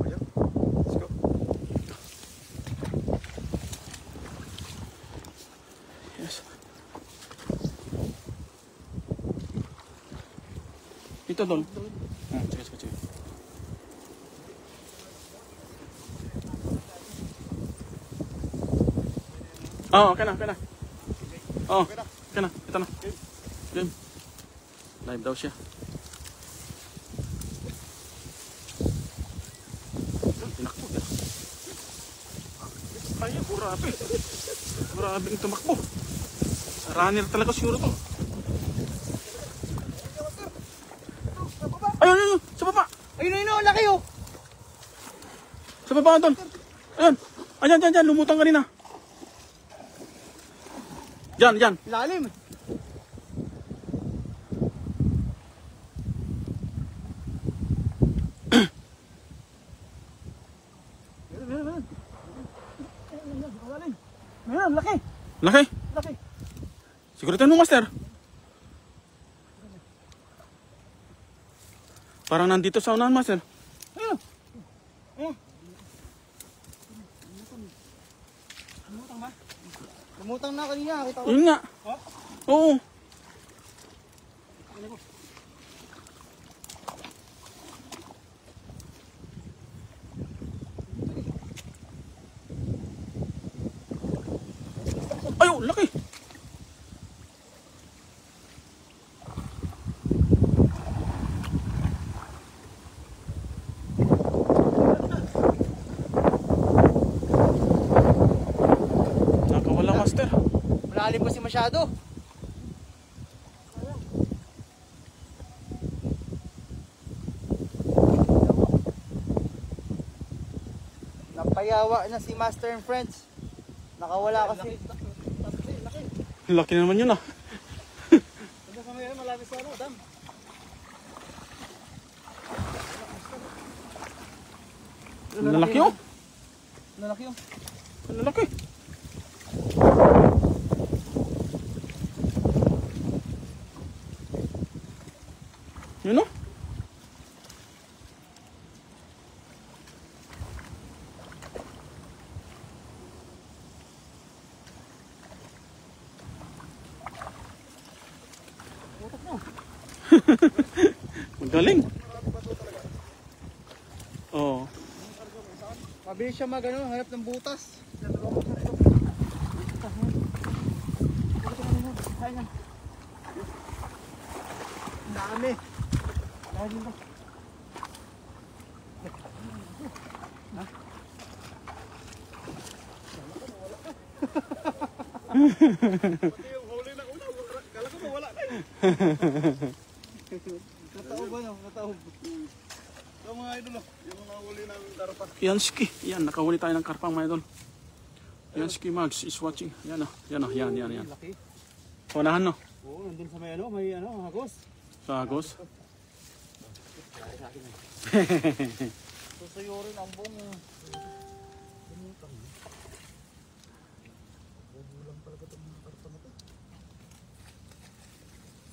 Ayan. Let's go. Yes. Ito doon. Sige, sige, sige. Oh, okay na, okay na. Oh, okay na. Ito na. Game. Live daw siya. Tinakbo. Ay, grabe. Grabing tumakbo. Runner talaga siguro to. Ayun, ayun, sa baba. Ayun, laki oh. Sa baba, Anton. Ayun. Ayan, dyan. Lumutang kanina. Dyan. Lalim. Ayan, laki. Laki. Laki. Siguritan mo, Master. Parang nandito sa unahan, Master. Ayun. Lumutang na kanina, kita ko. Yun nga. Oo. Ayun, laki. Nakawala, Master. Malalim pa si masyado. Napayawa na si Master and Friends. Nakawala kasi. Laki naman yun ah. Malapit sa ano, dam. Lalaki oh. Lalaki oh. Lalaki. Yun oh. Magaling. Oo. Mabilis siya hanap ng butas. Dami. Yung huli na una, kala ko mawala na. Nataob ano? Nataob. So mga idol, yung nahuli ng karpa. Yansky. Yan, nakahuli tayo ng karpang mga idol. Yansky Mags is watching. Yan. Laki. Unahan no. Oo, nandun sa may hagos. Sa Agos. Susuyurin ang buong.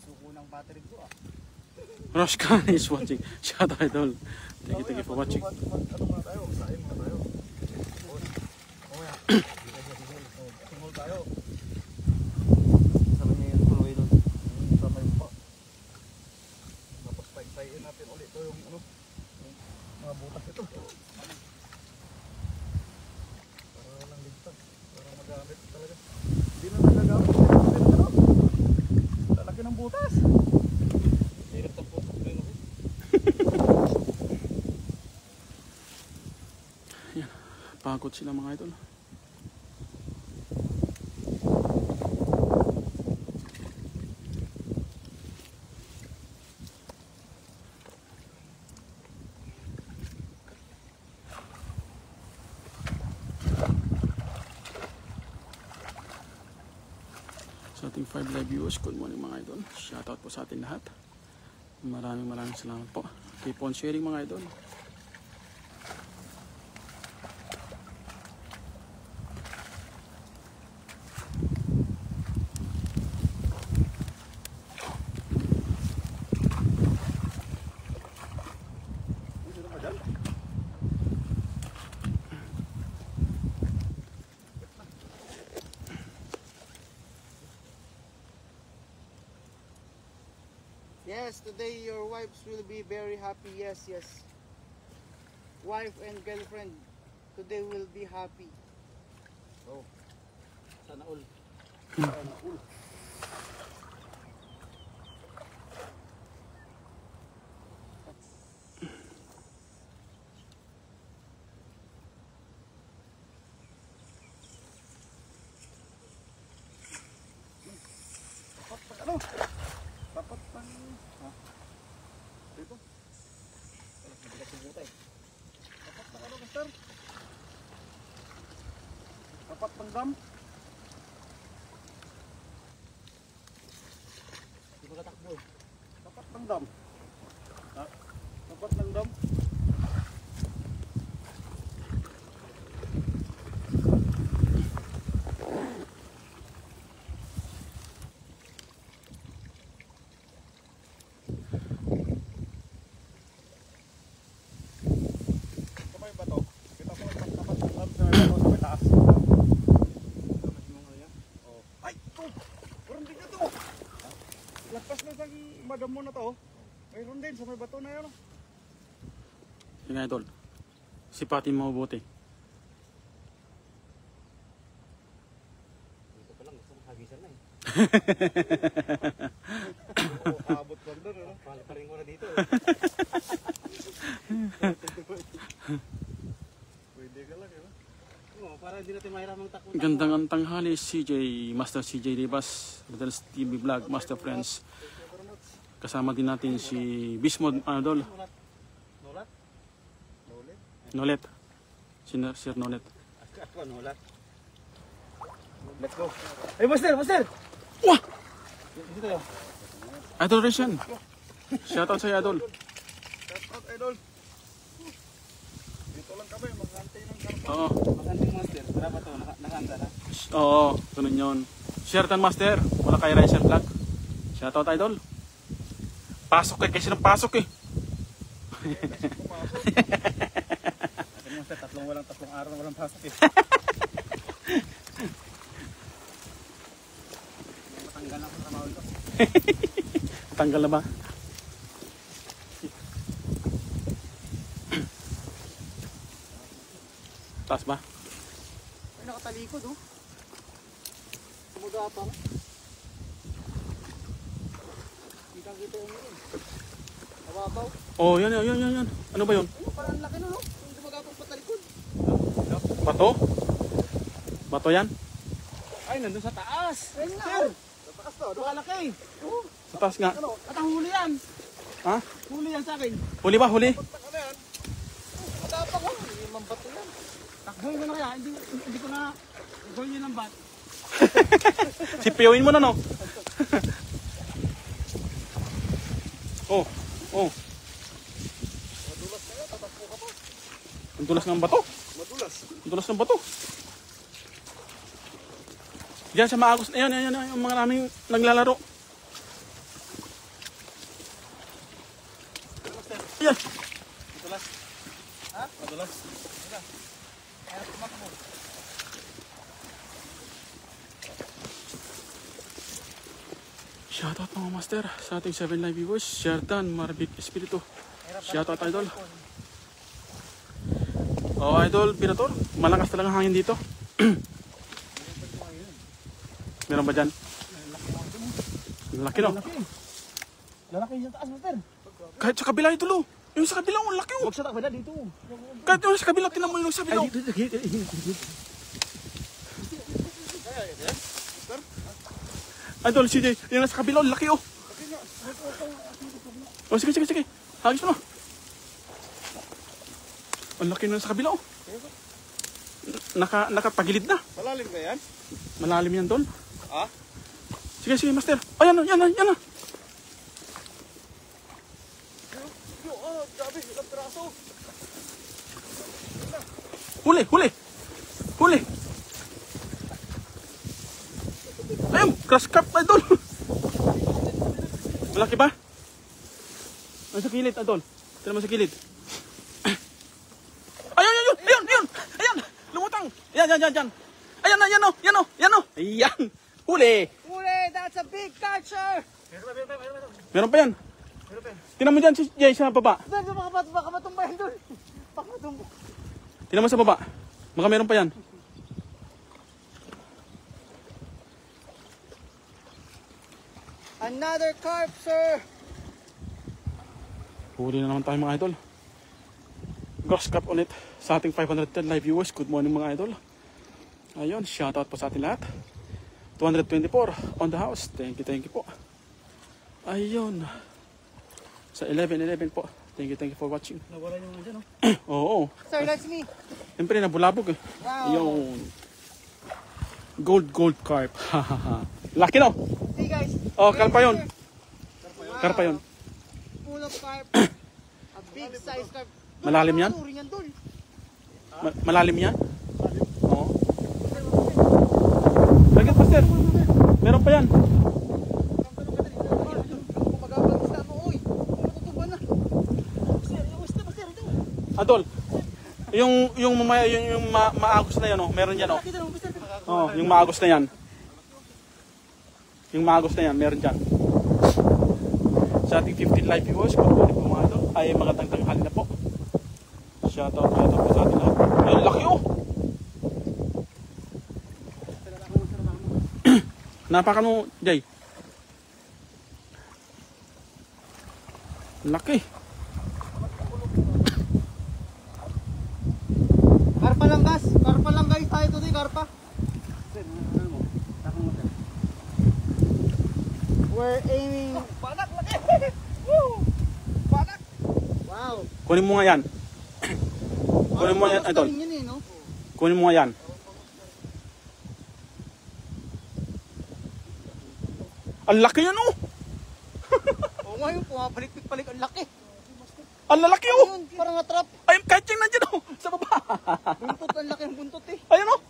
Suko ng battery ko ah. Roshkan is watching. Shout out idol. Thank you for watching. Ano muna tayo? Saing muna tayo. Tingol tayo. Sama niya yung tuloy doon. Sama yung pa. Tapos tayo-tayin natin ulit ito yung mga butas ito. Para lang ligtas. Para magamit talaga. Hindi na nagagamit. Lalaki ng butas. Hirap ng butas. Pagod sila mga idol. Sa ating 5 live viewers, good morning mga idol. Shoutout po sa ating lahat. Maraming salamat po. Keep on sharing mga idol. Yes, today your wives will be very happy. Yes, yes. Wife and girlfriend, today will be happy. Oh. Sana all. Dapat pang... Ha? Dito? Mabigat yung butay. Dapat pang ano, master? Dapat pang dam? Di ba katakbo? Dapat pang dam? Ha? Dapat pang dam? Kamay ba to? Kita ko dapat pang dam sa may taas. Oh. Ay! Ito! Meron din ito! Lagpas na sa madam mo na to. Mayroon din sa may bato na yan. Yun nga idol. Sipatin mo mabuti. Dito pa lang, gusto mong hagisan na eh. Oo, abot lang doon. Paliparin mo na dito. Pwede ka lang, Oo, para hindi natin mahiramang takbo. Gandang ang tanghali, CJ, Master CJ Rivas, Rodel's TV Vlog, Master Friends. Kasama din natin si Bismod, idol. Nolat? Nolat? Nolet? Nolet. Sir Nolet. Ako, nolat. Let's go. Hey, master! Master! Wah! Dito tayo. Idol rin yan. Shoutout sa'yo, idol. Shout out, idol. Dito lang kami, mag-antay ng karpa. Oo. Mag-antay master. Wala ba ito? Nakanta na? Oo, ganun yun. Sheraton Master, wala kay Riser Vlog. Shoutout, idol. Pasok eh, kasi nang pasok eh. Atin master, tatlong araw walang pasok eh. Matanggal ako sa mawin ko. Tanggal na ba? Taas ba? Ay, nakatalikod oh. Sumagapang. Kita yung yun. Nababaw. Oh, yan. Ano ba yun? Ano, parang laki no, no? Yung sumagapang patalikod. Bato? Bato yan? Ay, nandun sa taas. Ayun nga Sir! oh. Sa taas to, ano? Nakalaki. Oh, Sa taas nga. ano? At ang huli yan. Ha? Huli yan sa akin. Huli ba? Huli? Pag ano yan? Matapang oh. Hindi mambato yan. Takboy mo na kaya. Hindi ko na gawin yun ng bat. Sipiyawin mo na, no? Oh. Madulas na yan. Tatakbo ka pa. Ang dulas ng bato. Madulas. Ang dulas ng bato. Diyan sa maagos. Ayan, yung mga raming naglalaro. Ayan. Madulas. Ha? Madulas. Kaya tumakbo. Shoutout mga master sa ating 7 live viewers. Sheraton, Marvic Espiritu. Shoutout idol. Oh idol, Pirator. Malakas talaga hangin dito. Meron ba dyan? Laki no? Lalaki yung taas, master. Kahit sa kabila ito lo. Yung sa kabila, ang laki oh. Huwag sa takbo na dito. Kahit yung sa kabila, tinan mo yung sa kabila. Idol, CJ, yung nasa kabila, ang laki oh. Oh, sige. Hagis mo na. Ang laki na sa kabila oh. Nakapagilid na. Malalim ba yan? Malalim yan doon. Ha? Sige, master. Oh, yan na. Grabe, ilang piraso. Huli. Ayun, crash cup, idol. Malaki ba? Ay, sa kilid, idol. Tignan mo sa kilid. Ayun. Lumutang. Yan. Ayan o. Ayan. Huli. Huli, that's a big catcher! Meron pa yan. Tingnan mo dyan si Jay sa baba. Sir, baka matumba yan doon. Baka matumba. Tingnan mo sa baba. Baka meron pa yan. Another carp, sir. Huli na naman tayo mga idol. Gross cap ulit sa ating 510 live viewers. Good morning mga idol. Ayun, shoutout po sa ating lahat. 224 on the house. Thank you po. Ayun. Sa 11-11 po. Thank you for watching. Nawala yung dyan, no? Oo. Sir, that's me. Siyempre nabulabog eh. Wow. Ayun. Gold carp. Laki no? See guys. Oh, karpa yun. Wow. Karpa yun. Full of carp. A big size carp. Malalim yan? Yan doon. Malalim yan? Oo. Lagyan, Pastor. Meron pa yan. Adol. Yung mamaya yung maagos na yan, oh. Meron yan, oh. Oh, yung maagos na yan. Yung maagos na yan, meron dyan. Sa ating 15 live viewers, kung po mga idol, ay magandang tanghali na po. Shoutout po sa ating lahat. Ay, laki, oh. Napakan mo, Jay. Laki. Karpa lang guys. Karpa lang guys tayo today, karpa. We're aiming. Banak lagi! Woo! Banak! Wow. Kunin mo nga yan. Kunin mo nga yan, idol. Yun eh, no? Kunin mo nga yan. Ang laki yan, oh. Oo nga yun, pumapalik-palik ang laki. Ang lalaki, oh. Ayun, parang natrap. Ay, kahit yung nandiyan, oh. Sa baba. Buntot, ang laki ng buntot eh. Ayun, oh.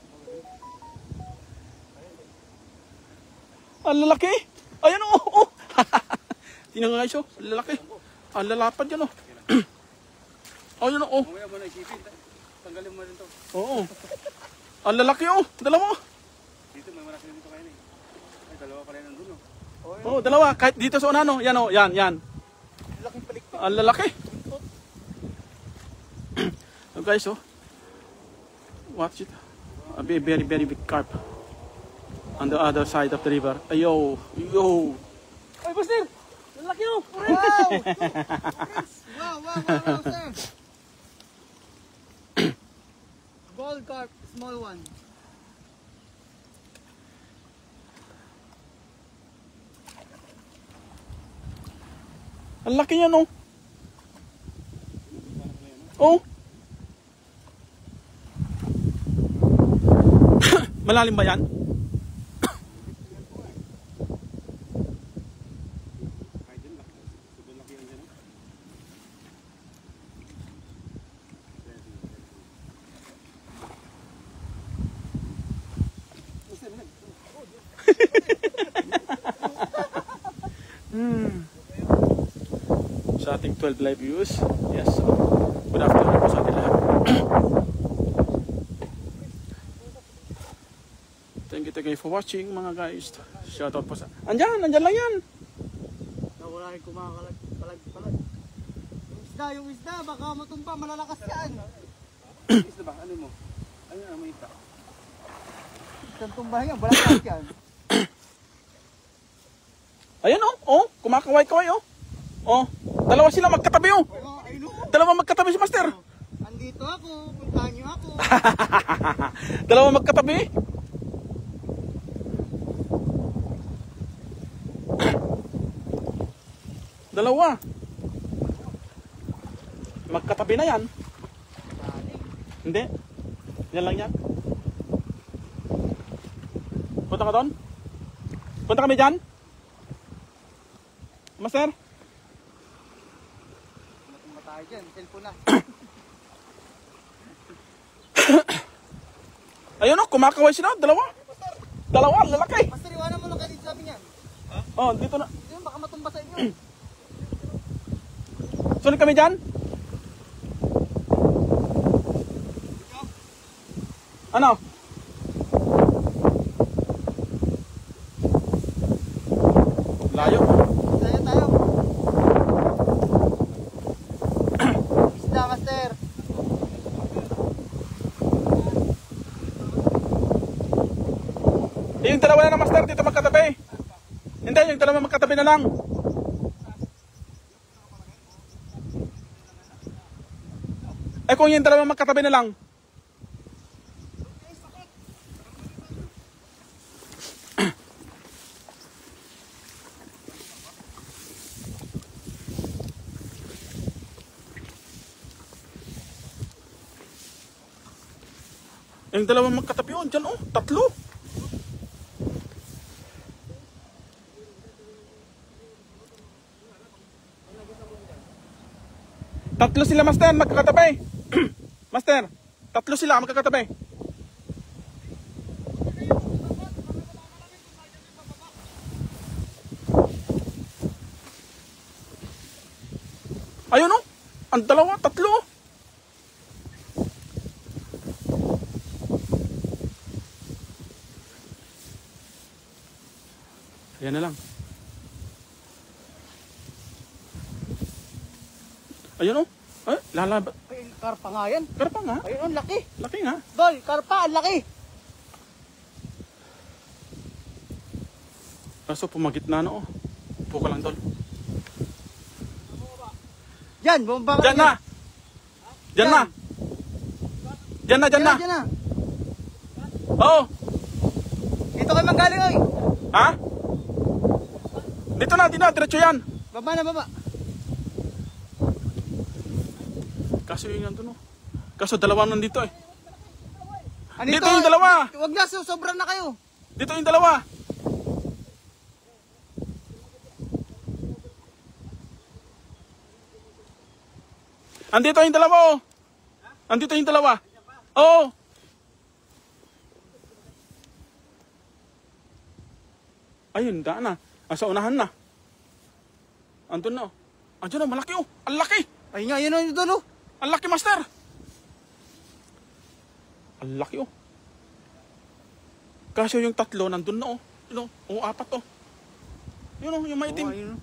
Ang lalaki. Ayun, oh. Oh. Tingnan nga guys, oh. Ang lalaki. Ang lalapad yan, oh. Ayun, oh. Mamaya mo na isipin. Tanggalin mo rin to. Oo. Ang lalaki, oh. Dalawa. Dito, may marami dito kayo eh. Ay, dalawa pala nandun, no? Oh, dalawa. Kahit dito sa unano. Yan, oh. Yan. Laking palik. Ang lalaki. So guys, oh. Watch it. A very big carp. On the other side of the river. Ayo. Yo. Ay, Buster! Ang laki oh! Wow! Wow, sir! Gold carp, small one. Ang laki yan, oh. Oh. Malalim ba yan? Sa ating 12 live views. Yes. Good afternoon po sa ating lahat. Thank you for watching mga guys. Shoutout po sa... Andyan lang yan. Nawala yung kumakalag. Yung isda, baka matumpa, malalakas yan. Isda ba? Ano mo? Ano ang may isda? Isang tumbahan yan, malalakas yan. Ayan, oh. Oh, kumakaway-kaway, oh. Oh, dalawa sila magkatabi, oh. Ayun o. Dalawa magkatabi si Master. Andito ako, puntahan niyo ako. Dalawa magkatabi. Dalawa. Magkatabi na yan. Hindi. Yan lang yan. Punta ka doon? Punta kami dyan? Master? Matumba tayo dyan, cellphone na. Ayun, oh, kumakaway sila. Dalawa. Dalawa, lalaki. Master, iwanan mo lang kayo dito sabi niyan. Oh, dito na. Yun, baka matumba sa inyo. Sunod kami dyan? Ano? Layo. Tayo. Yung dalawa na master dito magkatabi. Hindi, yung dalawa magkatabi na lang. Eh kung yung dalawa magkatabi na lang. Yung dalawang magkatabi yun, dyan oh, tatlo. Tatlo sila master, magkakatabi. Master, tatlo sila magkakatabi. Ayun oh, ang dalawa, tatlo. Ayan na lang. Ayun oh. Ay, lalaba. Ay, karpa nga yan. Karpa nga. Ayun, ang laki. Laki nga. Dol, karpa, ang laki. Kaso pumagit na no. Upo ka lang tol. Yan, bumaba ka Diyan na. Diyan na. Diyan na, diyan na. Diyan na. Oo. Dito kayo manggaling, oy. Ha? Dito na, diretso yan. Baba na, baba. Kaso yun yan doon oh. Kaso dalawa nandito eh. Andito, Dito yung dalawa. Huwag na, sobra na kayo. Dito yung dalawa. Andito yung dalawa oh. Andito yung dalawa. Oo. Ayun, daan na. Asa unahan na. Andun na oh. Andun na, malaki oh. Ang laki. Ay nga, yun o, Dol, oh. Ang laki, master. Ang laki, oh. Kasi yung tatlo, nandun na, oh. Yun, oh, apat, oh. Yun, oh, yung maitim. Oh, ayun, oh.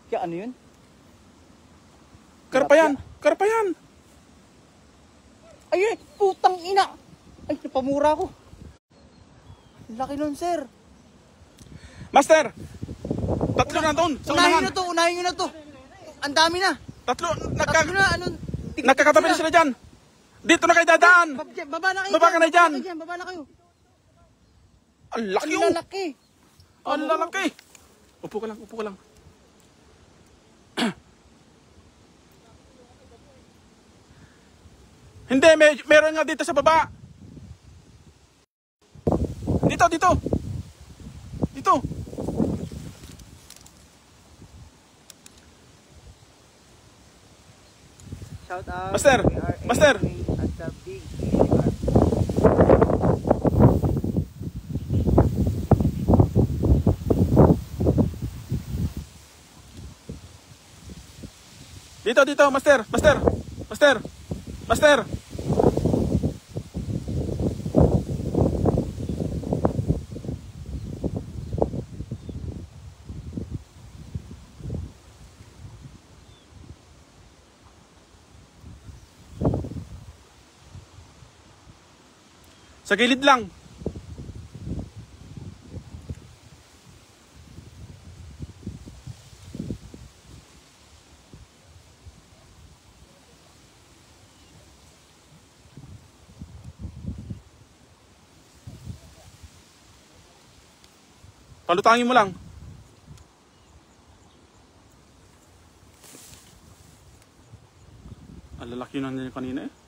Kaya ano yun? Karpa yan. Karpa yan. Ay, putang ina. Ay, napamura ko. Laki nun, sir. Master, tatlo na doon. Sa Unahin unahan. nyo to, unahin nyo na to. Ang dami na. Tatlo, Tatlo na, anong... nagkakatabi na sila dyan. Dito na kayo dadaan. Baba na kayo. Baba ka na dyan. Baba na kayo. Ang laki, Ang oh. lalaki. Ang lalaki. Upo ka lang, upo ka lang. Hindi, meron nga dito sa baba. Dito, dito. Dito. Shout out. Master, master. At the big Dito, dito, master, master, master, master. Sa gilid lang. Palutangin mo lang. Ang lalaki na niya kanina eh.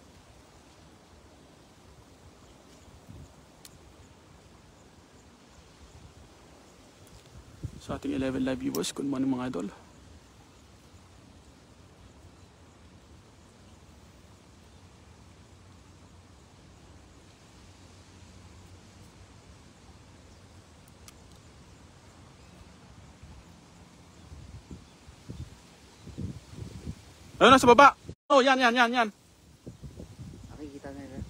Sa ating 11 live viewers, good morning mga idol. Ayun na sa baba. Oh, yan. Nakikita nila.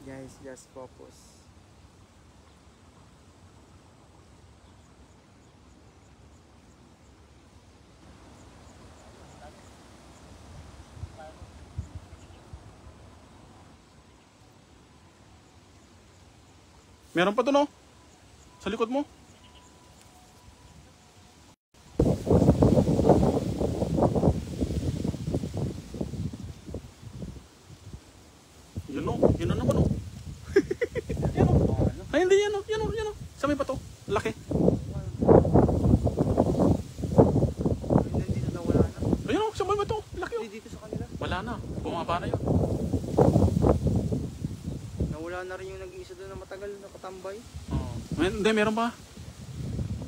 Guys, just focus. Meron pa doon, oh. Sa likod mo. Yun, oh. Yun na naman, oh. Yan, oh. Ay, hindi, yan, oh. Yan, oh. Yan, oh. Sa may bato. Laki. Dito nawala na. Ayun, oh. Sa may bato. Laki, oh. Dito sa kanila. Wala na. Bumaba na yun. Nawala na rin yung nag-iisa doon na matagal nakatambay. Oh. Hindi, meron pa.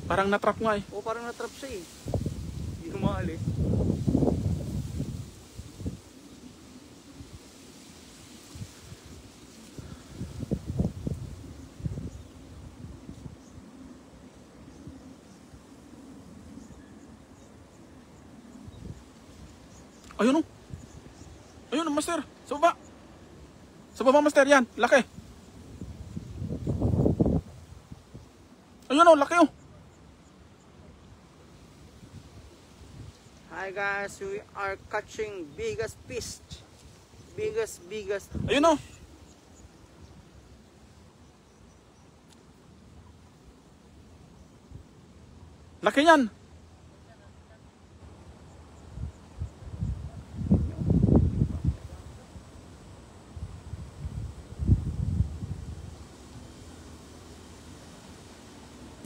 Parang natrap nga, eh. O parang natrap siya eh. Hindi kumaalis. Ayun, oh. Ayun, master. Sa baba. Sa baba, master. Yan. Laki. Ayun, oh. Laki, oh. Hi guys, we are catching biggest fish. Biggest. Ayun, oh. Laki yan.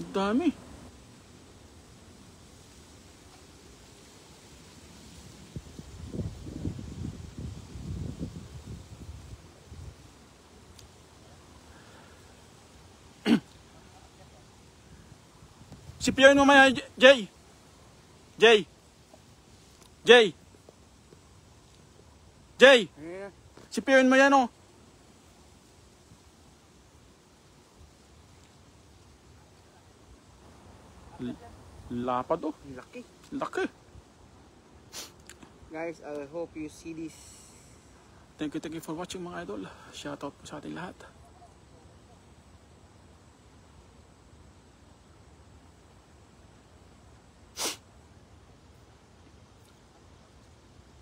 Dami. Sipiyon mo maya, Jay. Jay. Jay. Jay. Yeah. Sipiyon mo yan, oh. Lapad, oh. Laki. Laki. Guys, I hope you see this. Thank you for watching, mga idol. Shoutout po sa ating lahat.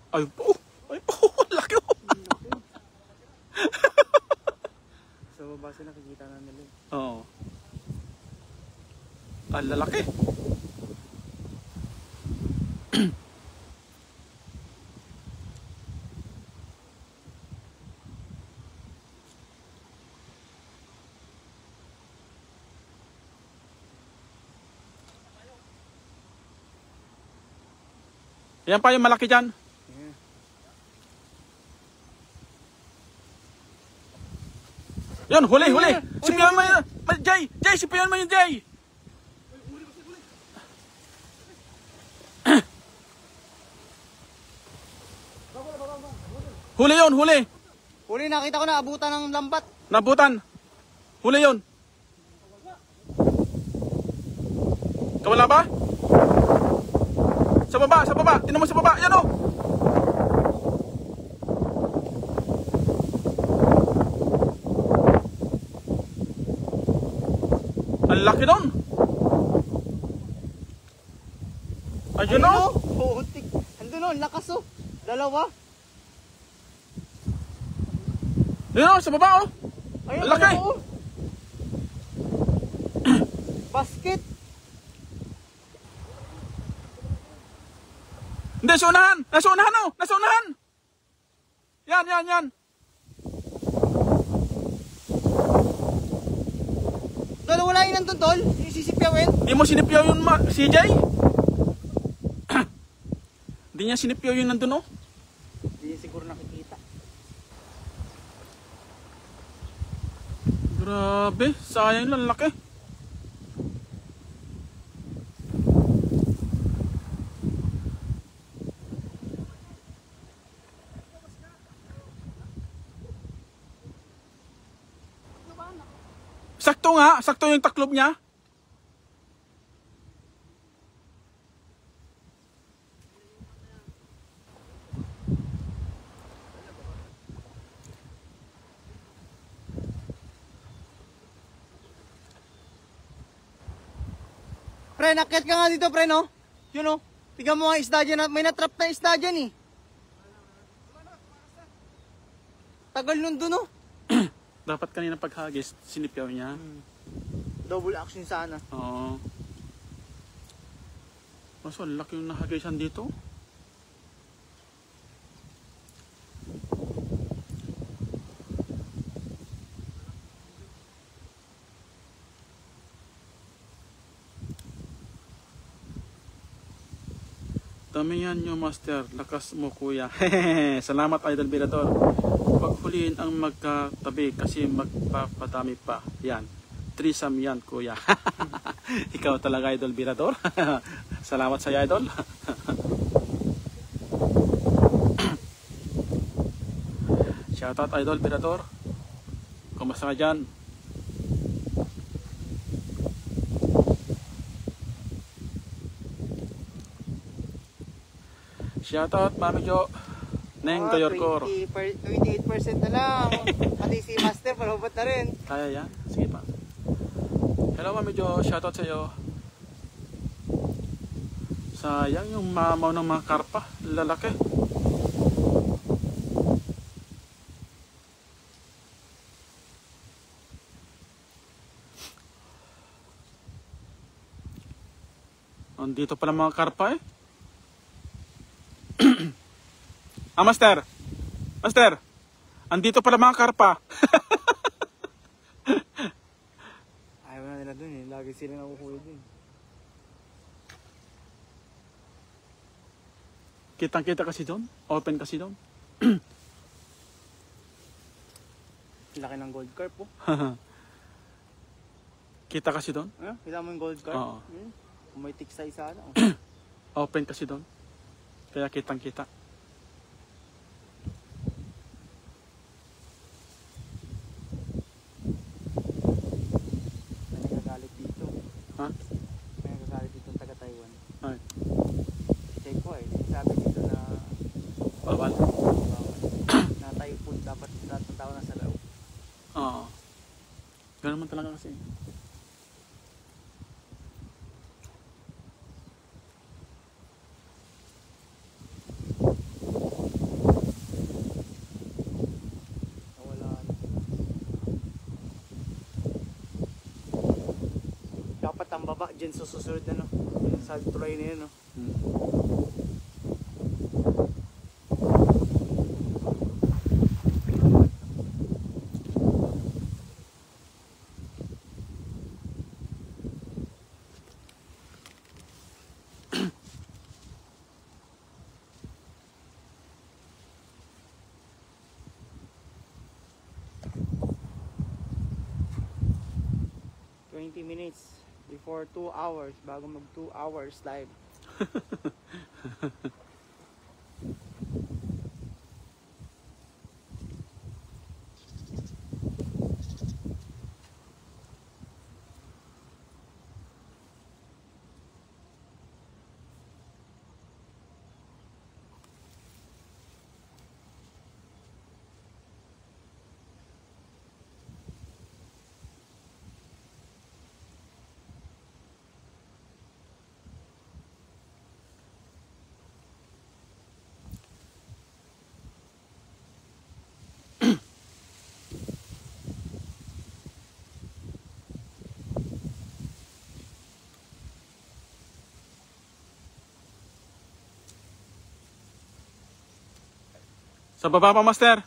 Ay po. Ay po. Laki, oh. Sa baba siya nakikita na nila. Oo. Ang lalaki. Yan pa yung malaki dyan. Yeah. Yan, huli. Sipiyan mo yun. Jay, sipiyan mo yun, Jay. Huli yun, huli. Huli, nakita ko na abutan ng lambat. Nabutan. Huli yun. Kawala ba? Sa baba. Tinan mo sa baba. Yan, oh. Ang laki nun. Ayun, oh. Putik. Andun oh, lakas oh. Dalawa. Yan, oh, sa baba, oh. Ayun, Ang laki. oh. Basket. Hindi, sunahan. Nasa unahan. Yan. Tol, wala yun nandun, tol. Sisipyawin. Di mo sinipyaw yung CJ? Di niya sinipyaw yung nandun, oh. Hindi siguro nakikita. Grabe, sayang lang, laki. Sakto yung taklob niya. Pre, nakyat ka nga dito, pre, no? Yun, oh. Tignan mo nga isda dyan. May natrap na isda dyan, eh. Tagal nun dun, oh. Dapat kanina paghagis, sinipyaw niya. Double action sana. Oo. Kaso, laki yung nahagisan dito. Dami yan yung master. Lakas mo kuya. Salamat Idol Birador. Paghuliin ang magkatabi kasi magpapadami pa. Yan. Threesome yan kuya. Ikaw talaga Idol Birador. Salamat sa Idol. Shoutout Idol Birador. Kumusta ka dyan? Shoutout Mami Jo. Neng Kayorkor. 28% na lang. Pati si Master, palubot na rin. Kaya yan? Sige pa. Hello Mami Jo. Shoutout sa iyo. Sayang yung mamaw ng mga karpa. Lalaki. Andito pala mga karpa eh. Master. Master. Andito pala mga karpa. Ayaw na nila dun eh. Lagi sila nakukuha dun. Kitang-kita kasi doon. Open kasi doon. Laki ng gold carp po. Kita kasi doon. Kita mo yung gold carp? Oo. Kung may tiksay sana. Open kasi doon. Kaya kitang-kita. May nagagalit dito. Ha? May nagagalit dito taga Taiwan. Ay. Check ko eh. Sabi dito na Bawal. na typhoon dapat lahat ng tao nasa loob. Oo. Ganun man talaga kasi. Wala. Dapat ang baba dyan sa susunod na no. Sa tulay na yun no. Minutes before 2 hours bago mag 2 hours live. Sa baba pa, Master.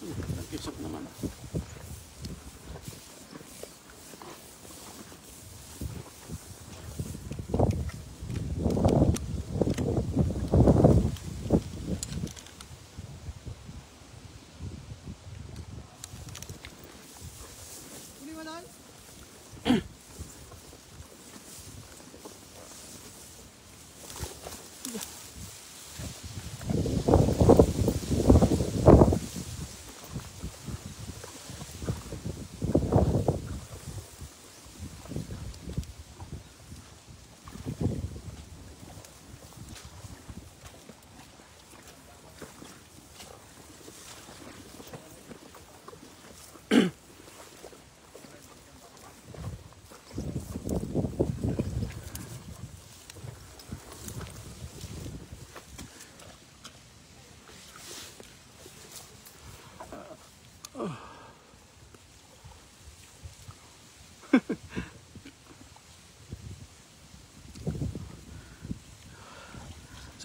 Nag-isap naman.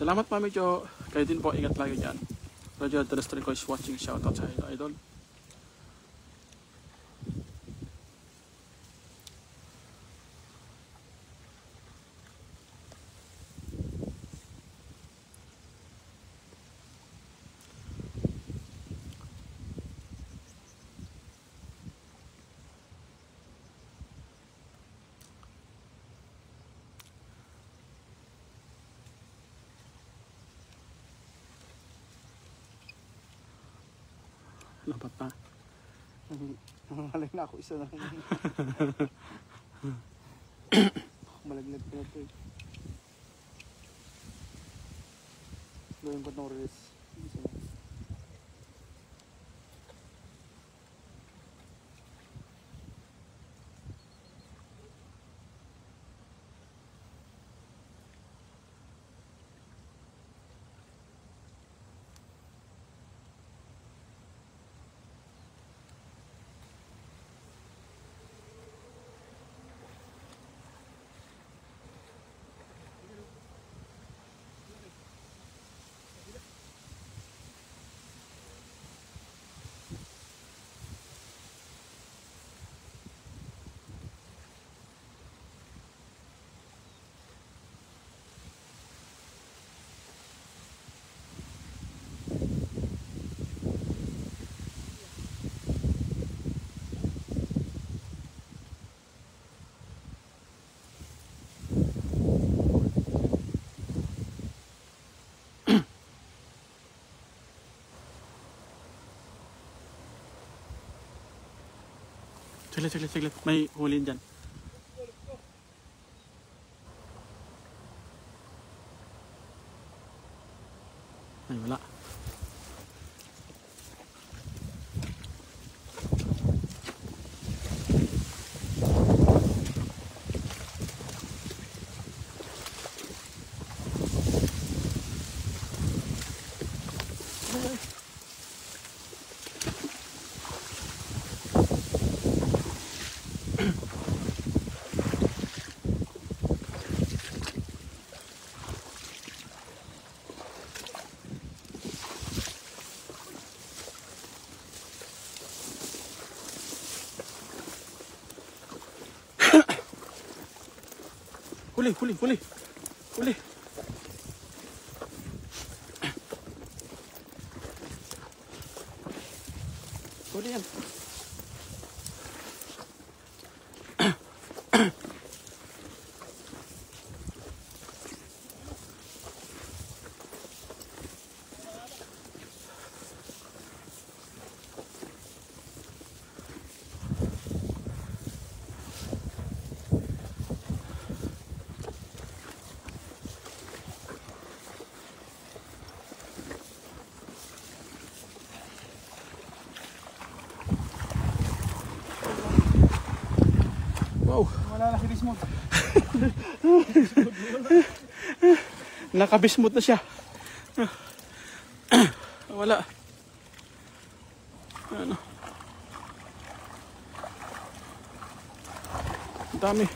Salamat Mami Jo. Kayo din po, ingat lagi dyan. Roger Telestri ko is watching. Shoutout sa idol. Lapat na. Nangangaling na ako isa na. Malaglag na ito eh. Gawin ko itong release. Isa na. Saglit. May hulin dyan. Ay, wala. Huli. Huli yan. Wow. Wala na si Bismut. Nakabismut na siya. Wala. Ano? Ang dami.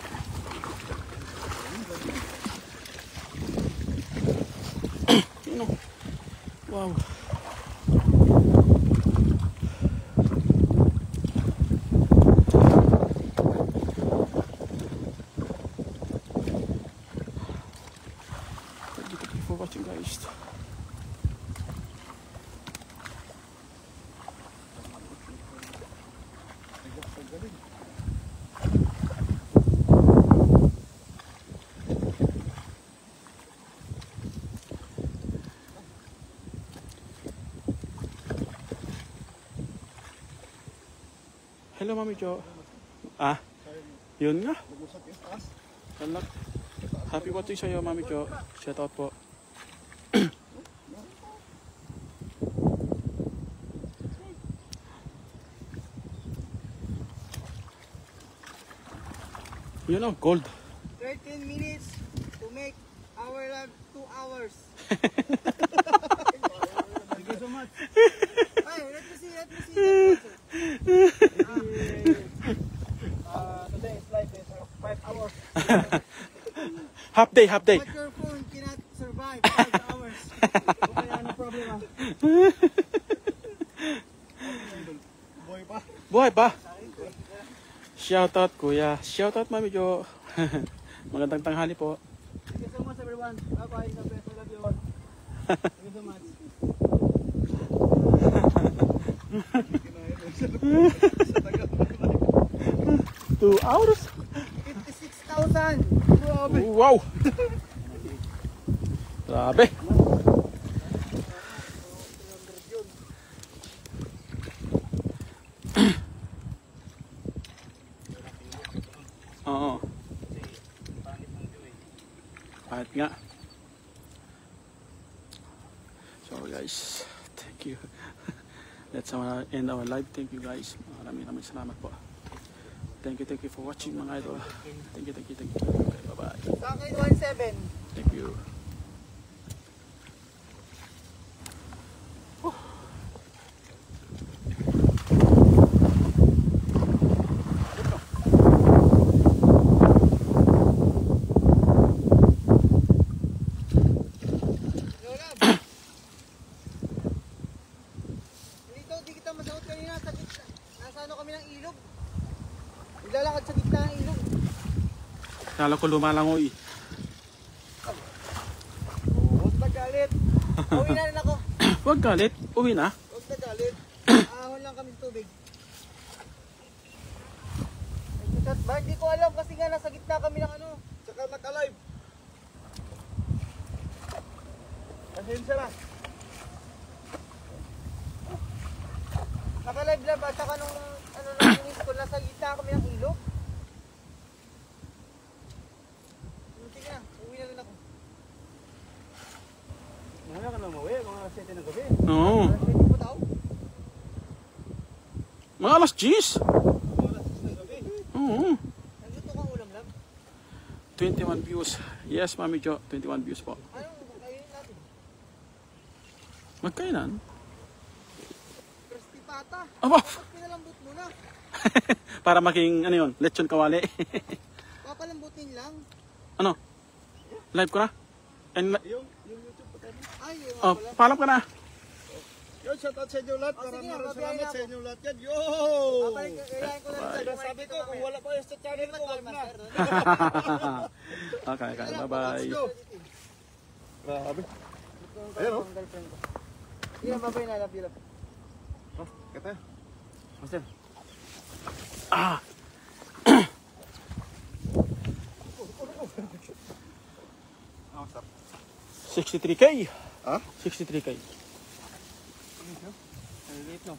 Ano? Wow. Thank you for watching, guys. Hello, Mami Jo. Ah, yun nga. Anak. Happy watching sa'yo, Mami Jo. Shout out po. Yun o, gold. 13 minutes to make our live 2 hours. Thank you so much. Hey, let me see that. Today is Half day, half day. But your phone cannot survive 5 hours. Okay, ano problem ah? Boy pa. Buhay pa. Shoutout kuya. Shoutout Mami Jo. Magandang tanghali po. Thank you so much everyone. Bye-bye. God bless. I love you all. Thank you so much. 2 hours? 56,000. Grabe. Wow! Grabe. Oo. Kahit nga. So guys, thank you. Let's end our live. Thank you guys. Maraming salamat po. Thank you for watching mga idol. Thank you. Okay, bye-bye. Sa akin 1.7. Thank you. Dito, di kita masaot kanina. Nasa ano kami ng ilog. Naglalakad sa gitna ng ilog. Kala ko lumalangoy. Huwag magalit. Uwi na rin ako. Huwag galit. Uwi na. Huwag magalit. Ahon lang kami sa tubig. Ba, hindi ko alam kasi nga nasa gitna kami ng ano. Tsaka naka-live. Pasensya na. Naka-live lang ba? Tsaka nung ano nang inis ko, nasa gitna kami ng ilog. Sige na, uwi na rin ako. Wala ka na mauwi. Mga 7 na gabi. Oo. Hindi po tao. Mga alas 10. Mga 6 na gabi. Oo. Nandito kang ulam lang. 21 views. Yes, Mami Jo. 21 views po. Anong kainin natin? Magkainan? Crispy pata. Aba! Dapat pinalambot muna. Para maging, ano yun, lechon kawali. Papalambutin lang. Ano? Live ko na? And, Yung YouTube pa tayo. Ay, yung oh, pala. paalam ka na. Yun, shoutout sa inyo lahat. Oh, sige, Maraming babayaran salamat ako. sa inyo lahat yan. Yo! Kayain ko na rin Diba sa sabi ko, kung wala pa yung sa channel ko, wag na. Okay, bye-bye. Let's go. Grabe. Ayun, oh. Girlfriend ko. Yeah, babay na, love you, love. Oh, kata. Master. Ah! 63K. Ha? 63K. Liit no.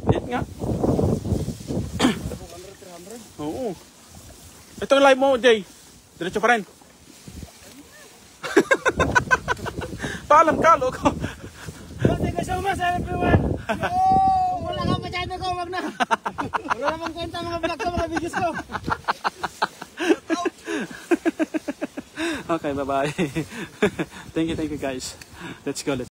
Liit nga. Oo. Ito ang live mo, Jay. Diretso pa rin. Paalam ka, loko. Thank you so much, everyone. Wala kang masyado ko, wag na. Wala namang kwenta mga vlog ko, mga videos ko. Okay, bye-bye. Thank you guys. Let's go.